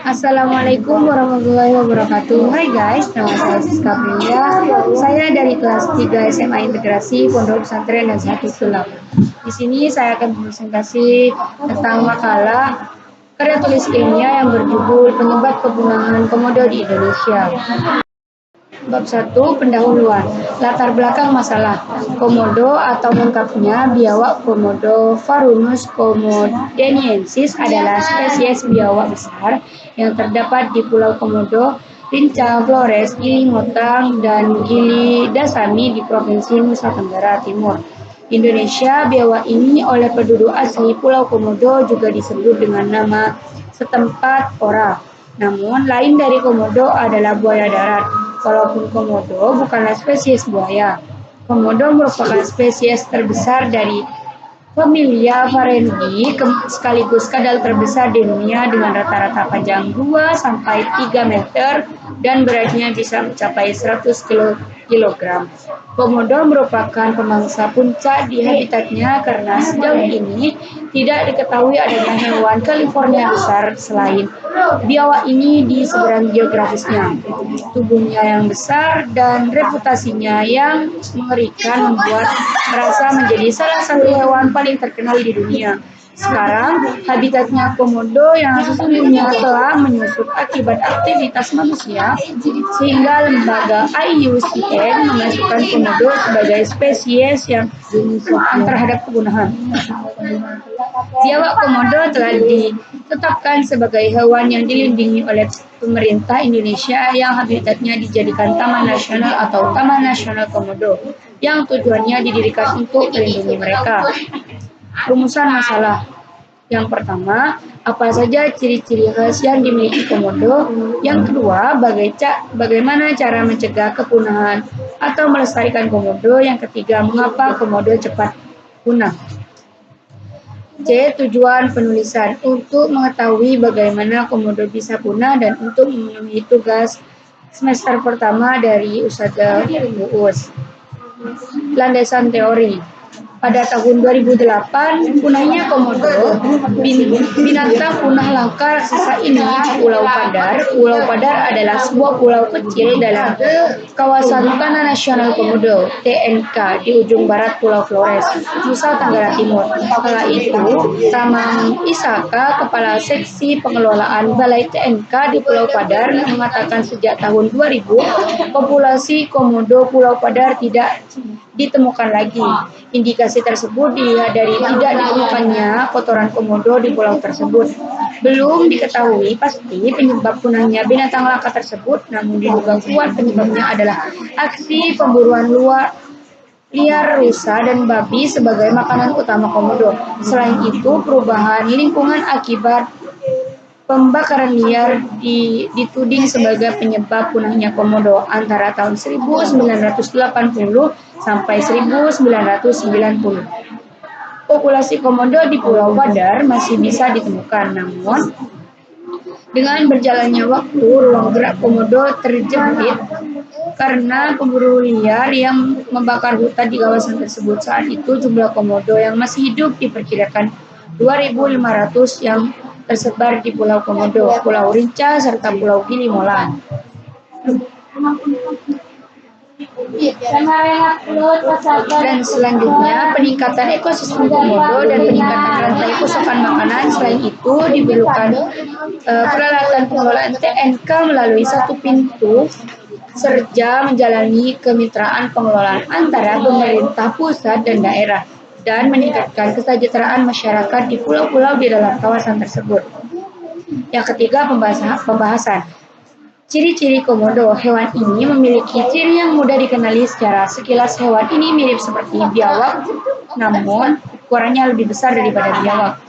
Assalamualaikum warahmatullahi wabarakatuh. Hai guys, nama saya Siska Priya. Saya dari kelas 3 SMA Integrasi Pondok Pesantren Nazahatul Tulab. Di sini saya akan presentasi tentang makalah karya tulis ilmiah yang berjudul Penyebab Kepunahan Komodo di Indonesia. Bab 1, pendahuluan. Latar belakang masalah. Komodo atau lengkapnya biawak Komodo Varunus comodeniensis adalah spesies biawak besar yang terdapat di Pulau Komodo, Rinca, Flores, Gili Ngotang, dan Gili Dasami di Provinsi Nusa Tenggara Timur. Indonesia, biawak ini oleh penduduk asli Pulau Komodo juga disebut dengan nama setempat ora. Namun, lain dari komodo adalah buaya darat. Walaupun komodo bukanlah spesies buaya, komodo merupakan spesies terbesar dari familia Varenugi, sekaligus kadal terbesar di dunia dengan rata-rata panjang 2 sampai 3 meter dan beratnya bisa mencapai 100 kilogram. Komodo merupakan pemangsa puncak di habitatnya karena sejauh ini tidak diketahui adanya hewan California besar selain biawak ini di seberang geografisnya. Tubuhnya yang besar dan reputasinya yang mengerikan membuat merasa menjadi salah satu hewan paling terkenal di dunia. Sekarang, habitatnya komodo yang sesungguhnya telah menyusut akibat aktivitas manusia, sehingga lembaga IUCN memasukkan komodo sebagai spesies yang terhadap kepunahan. Biawak komodo telah ditetapkan sebagai hewan yang dilindungi oleh pemerintah Indonesia yang habitatnya dijadikan Taman Nasional atau Taman Nasional Komodo, yang tujuannya didirikan untuk melindungi mereka. Rumusan masalah. Yang pertama, apa saja ciri-ciri khas yang dimiliki komodo? Yang kedua, bagaimana cara mencegah kepunahan atau melestarikan komodo? Yang ketiga, mengapa komodo cepat punah? C. Tujuan penulisan. Untuk mengetahui bagaimana komodo bisa punah dan untuk memenuhi tugas semester pertama dari Ustadzah Uus. Landasan teori. Pada tahun 2008, punahnya komodo, binatang punah langka raksasa ini di Pulau Padar. Pulau Padar adalah sebuah pulau kecil dalam kawasan Taman Nasional Komodo (TNK) di ujung barat Pulau Flores, Nusa Tenggara Timur. Kala itu, Tamang Isaka, Kepala Seksi Pengelolaan Balai TNK di Pulau Padar, mengatakan sejak tahun 2000, populasi komodo Pulau Padar tidak ditemukan lagi. Indikasi tersebut dilihat dari tidak ditemukannya kotoran komodo di pulau tersebut. Belum diketahui pasti penyebab punahnya binatang langka tersebut, namun diduga kuat penyebabnya adalah aksi pemburuan liar rusa dan babi sebagai makanan utama komodo. Selain itu, perubahan lingkungan akibat pembakaran liar dituding sebagai penyebab punahnya komodo antara tahun 1980 sampai 1990. Populasi komodo di Pulau Padar masih bisa ditemukan, namun dengan berjalannya waktu, ruang gerak komodo terjepit karena pemburu liar yang membakar hutan di kawasan tersebut. Saat itu jumlah komodo yang masih hidup diperkirakan 2.500 yang tersebar di Pulau Komodo, Pulau Rinca, serta Pulau Gili Molan. Dan selanjutnya, peningkatan ekosistem komodo dan peningkatan rantai pasokan makanan. Selain itu, diperlukan peralatan pengelolaan TNK melalui satu pintu serta menjalani kemitraan pengelolaan antara pemerintah pusat dan daerah, dan meningkatkan kesejahteraan masyarakat di pulau-pulau di dalam kawasan tersebut. Yang ketiga, pembahasan. Ciri-ciri komodo. Hewan ini memiliki ciri yang mudah dikenali secara sekilas. Hewan ini mirip seperti biawak, namun ukurannya lebih besar daripada biawak.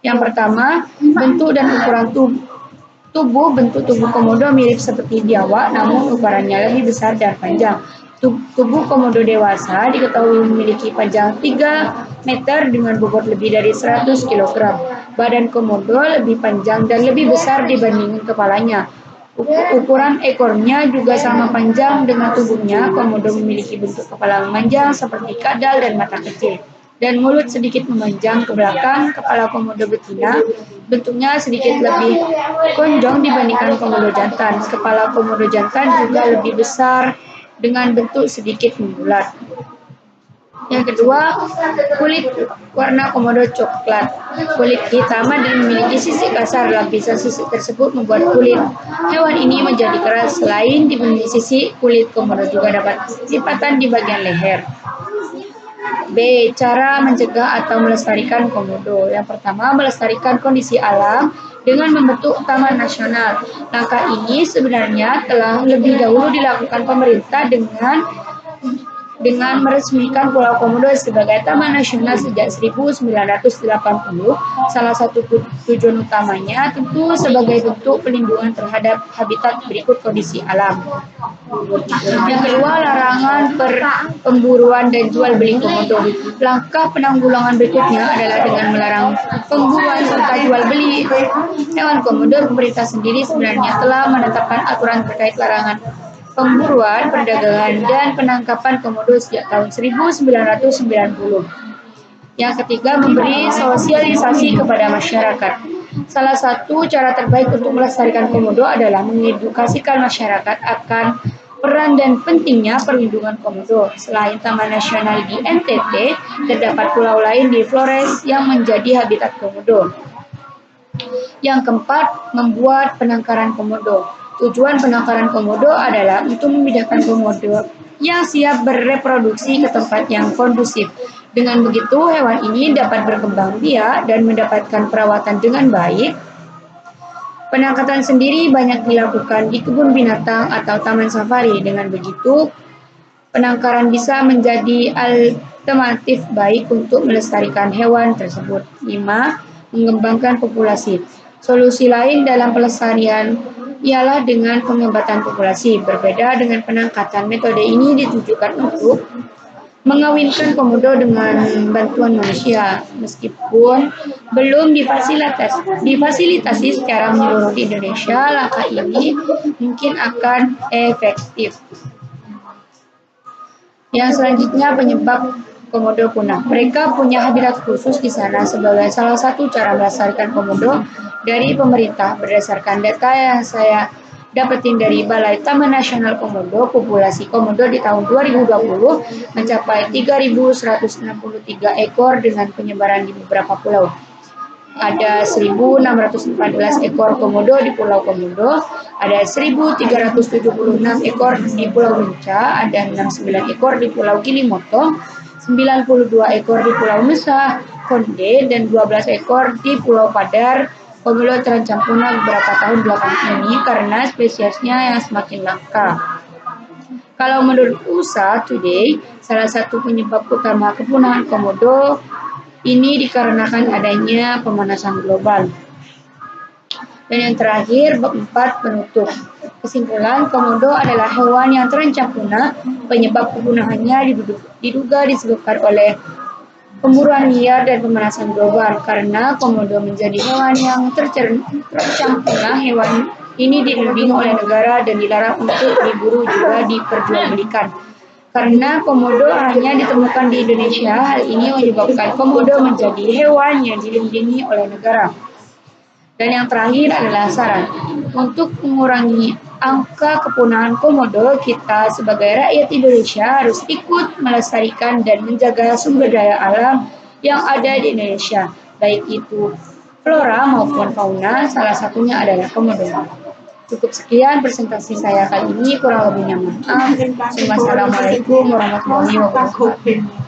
Yang pertama, bentuk dan ukuran tubuh. Bentuk tubuh komodo mirip seperti biawak, namun ukurannya lebih besar dan panjang. Tubuh komodo dewasa diketahui memiliki panjang 3 meter dengan bobot lebih dari 100 kg. Badan komodo lebih panjang dan lebih besar dibanding kepalanya. Ukuran ekornya juga sama panjang dengan tubuhnya. Komodo memiliki bentuk kepala memanjang seperti kadal dan mata kecil. dan mulut sedikit memanjang ke belakang. Kepala komodo betina bentuknya sedikit lebih konjong dibandingkan komodo jantan. Kepala komodo jantan juga lebih besar dengan bentuk sedikit membulat. Yang kedua, kulit warna komodo coklat. Kulit kehitaman dan memiliki sisik kasar. Lapisan sisik tersebut membuat kulit hewan ini menjadi keras. Selain dipenuhi sisik, kulit komodo juga dapat lipatan di bagian leher. B. Cara mencegah atau melestarikan komodo. Yang pertama, melestarikan kondisi alam dengan membentuk taman nasional. Langkah ini sebenarnya telah lebih dahulu dilakukan pemerintah dengan meresmikan Pulau Komodo sebagai Taman Nasional sejak 1980. Salah satu tujuan utamanya tentu sebagai bentuk pelindungan terhadap habitat berikut kondisi alam. Yang kedua, larangan pemburuan dan jual beli komodo. Langkah penanggulangan berikutnya adalah dengan melarang pemburuan serta jual beli hewan komodo. Pemerintah sendiri sebenarnya telah menetapkan aturan terkait larangan pemburuan, perdagangan, dan penangkapan komodo sejak tahun 1990. Yang ketiga, memberi sosialisasi kepada masyarakat. Salah satu cara terbaik untuk melestarikan komodo adalah mengedukasikan masyarakat akan peran dan pentingnya perlindungan komodo. Selain Taman Nasional di NTT, terdapat pulau lain di Flores yang menjadi habitat komodo. Yang keempat, membuat penangkaran komodo. Tujuan penangkaran komodo adalah untuk memindahkan komodo yang siap bereproduksi ke tempat yang kondusif. Dengan begitu, hewan ini dapat berkembang biak dan mendapatkan perawatan dengan baik. Penangkatan sendiri banyak dilakukan di kebun binatang atau taman safari. Dengan begitu, penangkaran bisa menjadi alternatif baik untuk melestarikan hewan tersebut. 5. Mengembangkan populasi. Solusi lain dalam pelestarian ialah dengan pengembatan populasi. Berbeda dengan penangkatan, metode ini ditujukan untuk mengawinkan komodo dengan bantuan manusia. Meskipun belum difasilitasi secara menyeluruh di Indonesia, langkah ini mungkin akan efektif. Yang selanjutnya, penyebab komodo punah. Mereka punya habitat khusus di sana sebagai salah satu cara melestarikan komodo dari pemerintah. Berdasarkan data yang saya dapetin dari Balai Taman Nasional Komodo, populasi komodo di tahun 2020 mencapai 3.163 ekor dengan penyebaran di beberapa pulau. Ada 1.614 ekor komodo di Pulau Komodo, ada 1.376 ekor di Pulau Rinca, ada 69 ekor di Pulau Gilimoto, 92 ekor di Pulau Nusa Konde, dan 12 ekor di Pulau Padar. Komodo terancam punah beberapa tahun belakangan ini karena spesiesnya yang semakin langka. Kalau menurut USA Today, salah satu penyebab utama kepunahan komodo ini dikarenakan adanya pemanasan global. Dan yang terakhir, bab 4, penutup. Kesimpulan, komodo adalah hewan yang terancam punah. Penyebab kepunahannya diduga disebabkan oleh pemburuan liar dan pemanasan global. Karena komodo menjadi hewan yang terancam punah, hewan ini dilindungi oleh negara dan dilarang untuk diburu juga diperjualbelikan. Karena komodo hanya ditemukan di Indonesia, hal ini menyebabkan komodo menjadi hewan yang dilindungi oleh negara. Dan yang terakhir adalah saran. Untuk mengurangi angka kepunahan komodo, kita sebagai rakyat Indonesia harus ikut melestarikan dan menjaga sumber daya alam yang ada di Indonesia, baik itu flora maupun fauna, salah satunya adalah komodo. Cukup sekian presentasi saya kali ini, kurang lebihnya maaf. Wassalamualaikum warahmatullahi wabarakatuh.